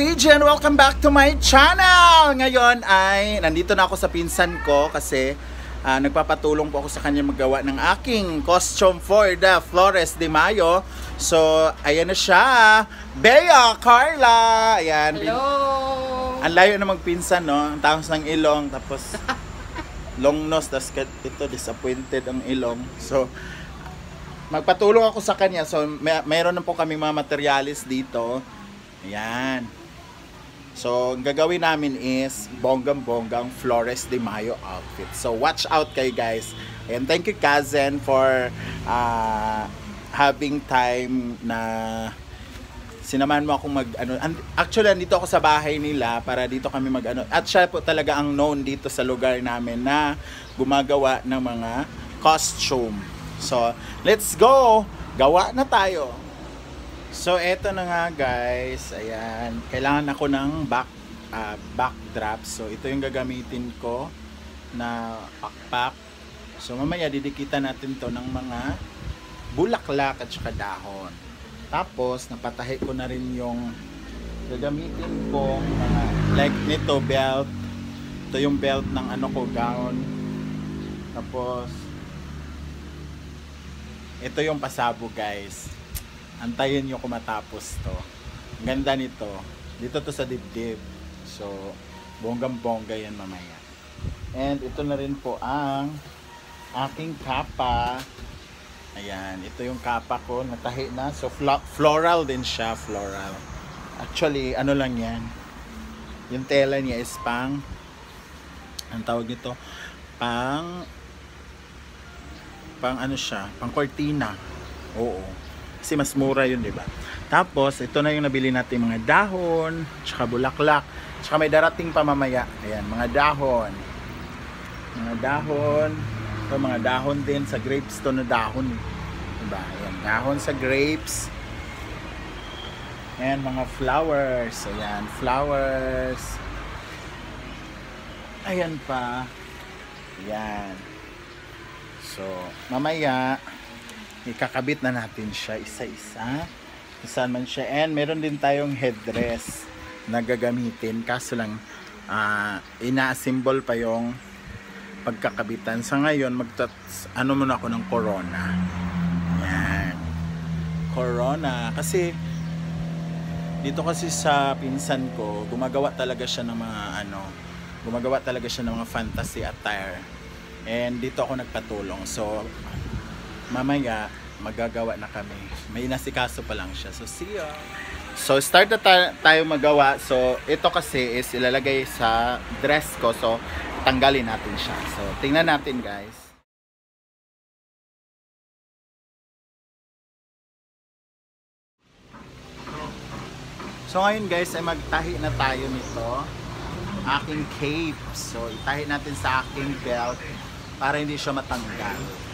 PJ and welcome back to my channel! Ngayon ay nandito na ako sa pinsan ko kasi nagpapatulong po ako sa kanya maggawa ng aking costume for the Flores de Mayo. So, ayan na siya. Bea Carla! Ayan. Hello! Ang layo na magpinsan, no? Ang tangos ng ilong, tapos long nose, tapos ito disappointed ang ilong. So, magpatulong ako sa kanya. So, mayroon na po kami mga materialis dito. Ayan. So, ang gagawin namin is bonggang-bonggang Flores de Mayo outfit. So, watch out kayo guys. And thank you cousin for having time na sinamahan mo akong actually, andito ako sa bahay nila para dito kami at siya po talaga ang known dito sa lugar namin na gumagawa ng mga costume. So, let's go! Gawa na tayo! So, eto na nga guys. Ayan. Kailangan ako ng backdrop. So, ito yung gagamitin ko na pakpak. So, mamaya didikitan natin to ng mga bulaklak at saka dahon. Tapos, napatahi ko na rin yung gagamitin ko mga like nito, belt. Ito yung belt ng gown. Tapos, ito yung pasabo guys. Antayin nyo kung matapos to. Ang ganda nito. Dito to sa dibdib. So, bonggang-bongga yan mamaya. And ito na rin po ang aking kapa. Ayan. Ito yung kapa ko. Natahi na. So, floral din siya. Floral. Actually, ano lang yan. Yung tela niya is pang ang tawag nito? Pang ano siya? Pang cortina. Oo. Kasi mas mura yun, di ba? Tapos, ito na yung nabili natin mga dahon, tsaka bulaklak, tsaka may darating pa mamaya. Ayan, mga dahon. Mga dahon. Ito, mga dahon din sa grapes to na dahon. Diba? Ayan, dahon sa grapes. Ayan, mga flowers. Ayan, flowers. Ayan pa. Ayan. So, mamaya, ikakabit na natin siya isa-isa. Saan man siya. And meron din tayong headdress na gagamitin. Kaso lang, ina-assemble pa yung pagkakabitan. Sa ngayon, muna ako ng corona. Yan. Corona. Kasi, dito kasi sa pinsan ko, gumagawa talaga siya ng mga fantasy attire. And dito ako nagpatulong. So, mamaya magagawa na kami. May nasikaso pa lang siya. So see ya. So start na tayo magawa. So ito kasi is ilalagay sa dress ko. So tanggalin natin siya. So tingnan natin guys. So ngayon guys ay magtahi na tayo nito. Aking cape. So itahi natin sa aking belt para hindi siya matanggal.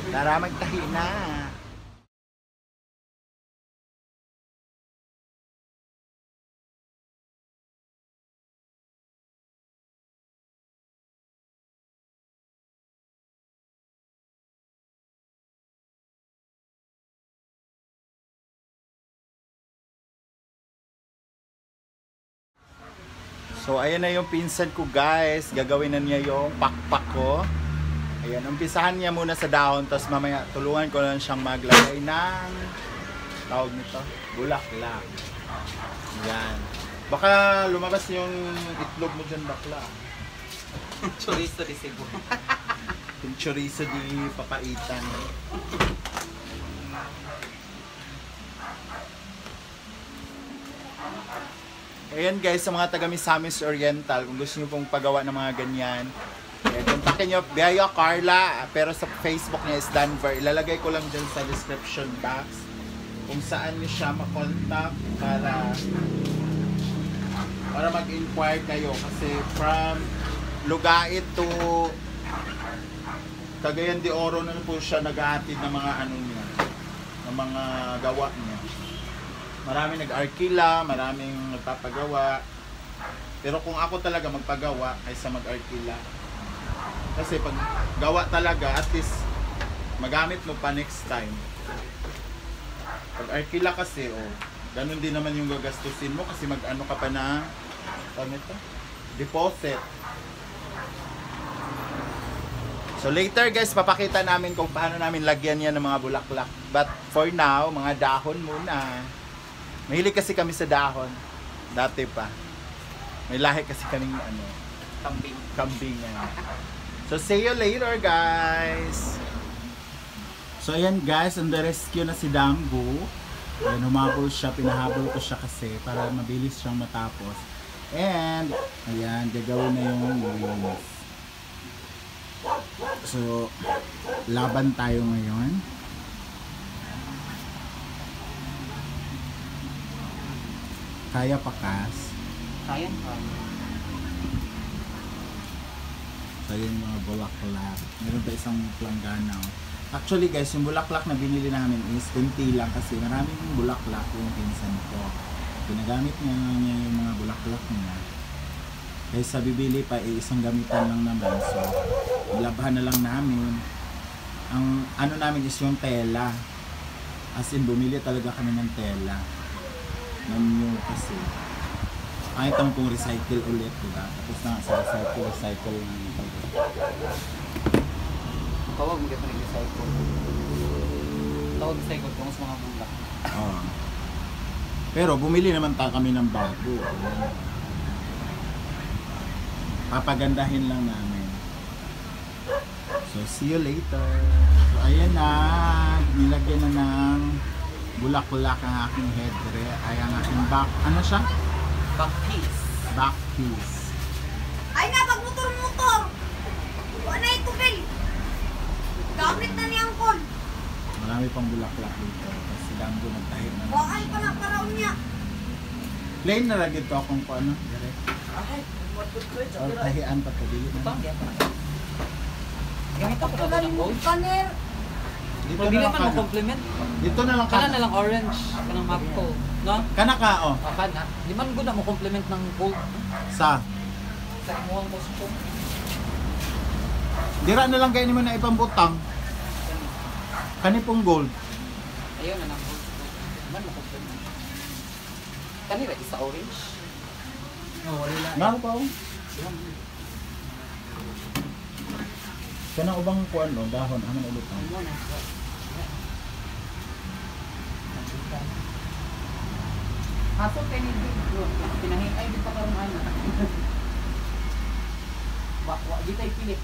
Tara, magtahi na! So, ayan na yung pinsan ko guys. Gagawin na niya yung pakpak ko. Ayan, umpisahan niya muna sa dahon, tapos mamaya tulungan ko lang siyang maglagay ng tawag nito, bulaklak. Ayan. Baka lumabas yung itlog mo dyan bakla. Chorizo di Cebu. Yung chorizo di papaitan. Ayan guys, sa mga taga Misamis Oriental, kung gusto niyo pong pagawa ng mga ganyan, kontakin nyo, Bea Carla, pero sa Facebook niya is Danver. Ilalagay ko lang dyan sa description box kung saan nyo siya makontak para mag-inquire kayo. Kasi from Lugait to Cagayan de Oro na po siya nag-aatid ng mga niya, ng mga gawa niya. Maraming nag-arkila, maraming nagpapagawa. Pero kung ako talaga magpagawa kaysa mag-arkila, kasi pag gawa talaga, at least magamit mo pa next time. Pag arkila kasi, Ganun din naman yung gagastusin mo kasi mag-ano ka pa na ano ito? Deposit. So later guys, papakita namin kung paano namin lagyan yan ng mga bulaklak. But for now, mga dahon muna. Mahilig kasi kami sa dahon. Dati pa. May lahi kasi kaming ano, kambing yan. So see you later guys. So ayan guys, on the rescue na si Damgo. Ayan, humabol siya, pinahabol ko siya kasi para mabilis siyang matapos. And ayan, gagawin na yung linis. So laban tayo ngayon. Kaya pa Kas. Kaya pa. So yun yung mga bulaklak. Meron pa isang planggana. Actually guys, yung bulaklak na binili namin is kunti lang kasi maraming bulaklak yung pinsan ko. Ginagamit niya yung mga bulaklak niya. Kaysa bibili pa isang gamitan lang naman. So labhan na lang namin. Ang ano namin is yung tela. As in bumili talaga kami ng tela. Nanyo kasi. Ay itong kung recycle ulit, diba? Tapos na sa recycle na Tawag mo kita nag-recycle. Tawag recycle kung sa mga bulak. Oo. Pero bumili naman kami ng bago. Papagandahin lang namin. So see you later. So ayan na. Nilagyan na ng bulaklak ang aking headdress. Ay ang aking back. Ano siya? Back piece. Back piece. Ay na, pag motor-motor! Wala na ito, Bill! Gamit na ni Angkol! Marami pang bulaklak dito. Kasi Damgo nagtahi na. Wakal pa na paraon niya! Plain na lang dito kung ano. Direct. Ay, Or tahian pa ito. Dili na. Pang yan. Gamit ako na ng gold. Paner! Dito Pabili na lang man mo kana. compliment. Dito na lang Kana kana. na lang orange. Kanang mapko. No? Kana ka oh. Kana. Di man gud na mo compliment ng gold. Sa. Sa imuhang costume. Dira na lang kayo mo na ipambutang. Kani pong gold. Ayun na ng gold. Di man mo compliment. Kanira isa orange. Oh, wala lang. Nga pa oh. Kana ubang kuan no dahon aman ulit. Ano na? Haso kay ni Big pinahingay di pa karon ana. Wa di tay pilit.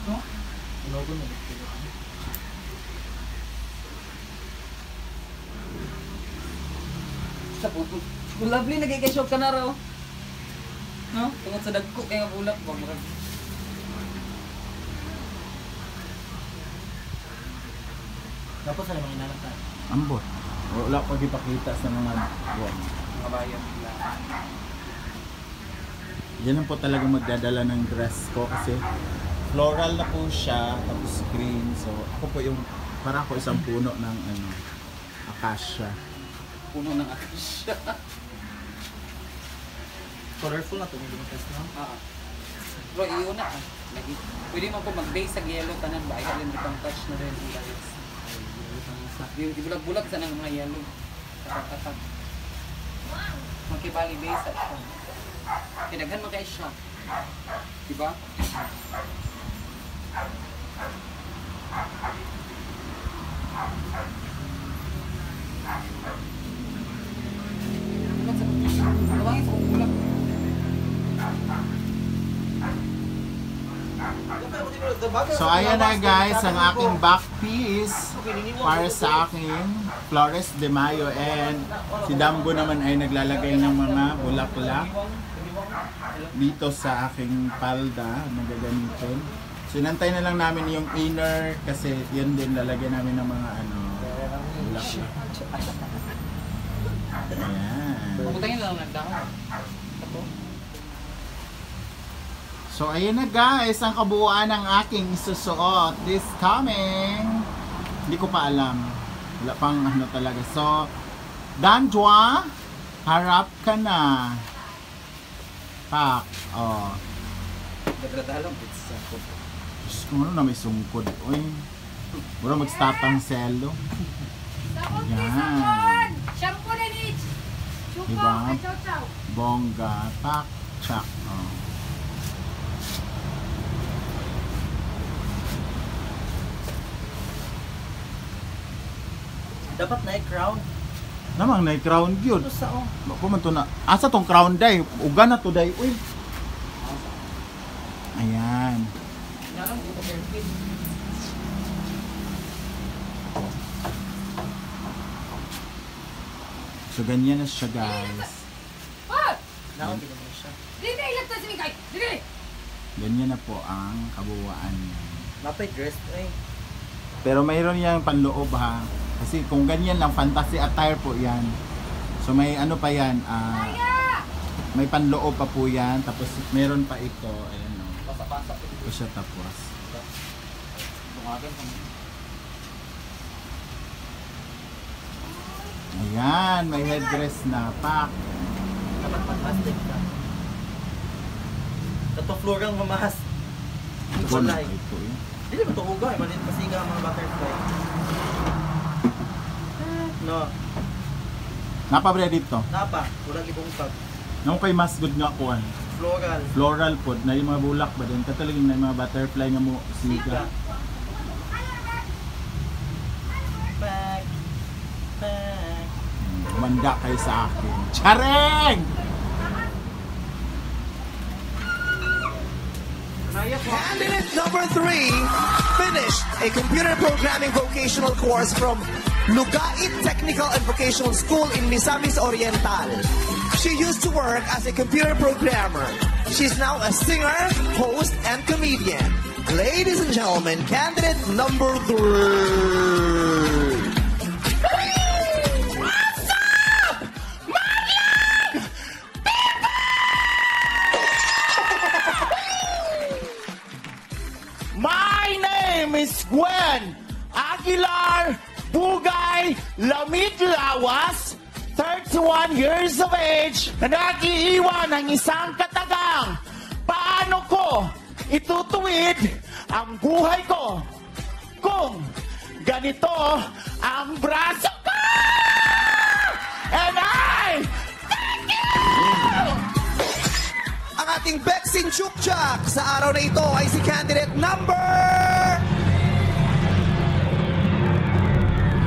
No? Logo na. Sa puto. Lovely nagkikishop ka na raw. No? Tungod sa dagko kay nga bulak ba murag. Tapos ano mga inalata? Ambot. Wala pa gipakita sa mga buwan. Mga bayan nila. Yan ang po talaga magdadala ng dress ko kasi floral na po siya tapos green. So ako po yung para ako isang puno ng ano acacia. Puno ng acacia. Colorful na ito, hindi mo test na. Bro, iyon na. Pwede mo po mag-base sa yellow tanan ba? Ayaw din pang touch na rin yung guys. Yung ibulag-bulag sa ng mga yellow. Tatak-tatak. Magkibali base at siya. Kinaghan mo kayo siya. Diba? Tawangin sa bulag. So ayan na guys ang aking back piece para sa aking Flores de Mayo and si Damgo naman ay naglalagay ng mga bulaklak dito sa aking palda na gagamitin. So inantay na lang namin yung inner kasi yun din lalagyan namin ng mga ano bulaklak. Ayan. Pagkutangin lang nagdahon. Ito. So ayun na guys, ang kabuuan ng aking isusuot this coming. Hindi ko pa alam. Wala pang ano talaga. So, Danjwa, harap ka na. Pak. Oh. Dagradalong pizza. Diyos ko, ano na may sungkod. Uy. Mura magstatang selo. Sakot ni Yan. Sakon! Shampoo na ni Bongga, tak, chak. Oh. Dapat na crown. Namang na crown gyud. Ito sa oh. Bako man to na. Asa tong crown day? Uga na to day. Uy. Ayan. Nalang dito perfect. So ganyan na siya, guys. What? Naon din naman siya. Dili ilag ta si Mingay. Dili. Ganyan na po ang kabuuan niya. Mapay dress eh. Pero mayroon yang panloob ha. Kasi kung ganyan lang, fantasy attire po yan. So may ano pa yan, may panloob pa po yan. Tapos meron pa ito, ayan o. Basa-basa po Ito siya tapos. Bungagan kami. Ayan, may headdress na pak. Dapat fantastic ka. Ito floral mamahas. Ito Ito na like. ito eh. Dili ba ito uga? Malit pasiga ang mga butterfly. No. Napabre dito. Napa. Wala ibong pag. Nung kay mas good nga kuan. Floral. Floral po, na yung mga bulak ba din? Kataligin na yung mga butterfly nga mo siga. Back. Back. Manda kayo sa akin. Chareng! Candidate number 3 finished a computer programming vocational course from Lugait Technical and Vocational School in Misamis Oriental. She used to work as a computer programmer. She's now a singer, host, and comedian. Ladies and gentlemen, candidate number 3. My name is Gwen Aguilar Bugay Lamig Lawas, 31 years of age, na nag-iiwan ng isang katagang. Paano ko itutuwid ang buhay ko kung ganito ang braso ko? And I thank you! Ang ating Bexin Chukchak sa araw na ito ay si candidate number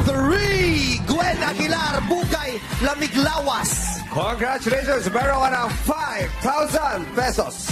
3, Gwen Aguilar Bugay Lamiglawas. Congratulations, meron ka ng 5,000 pesos.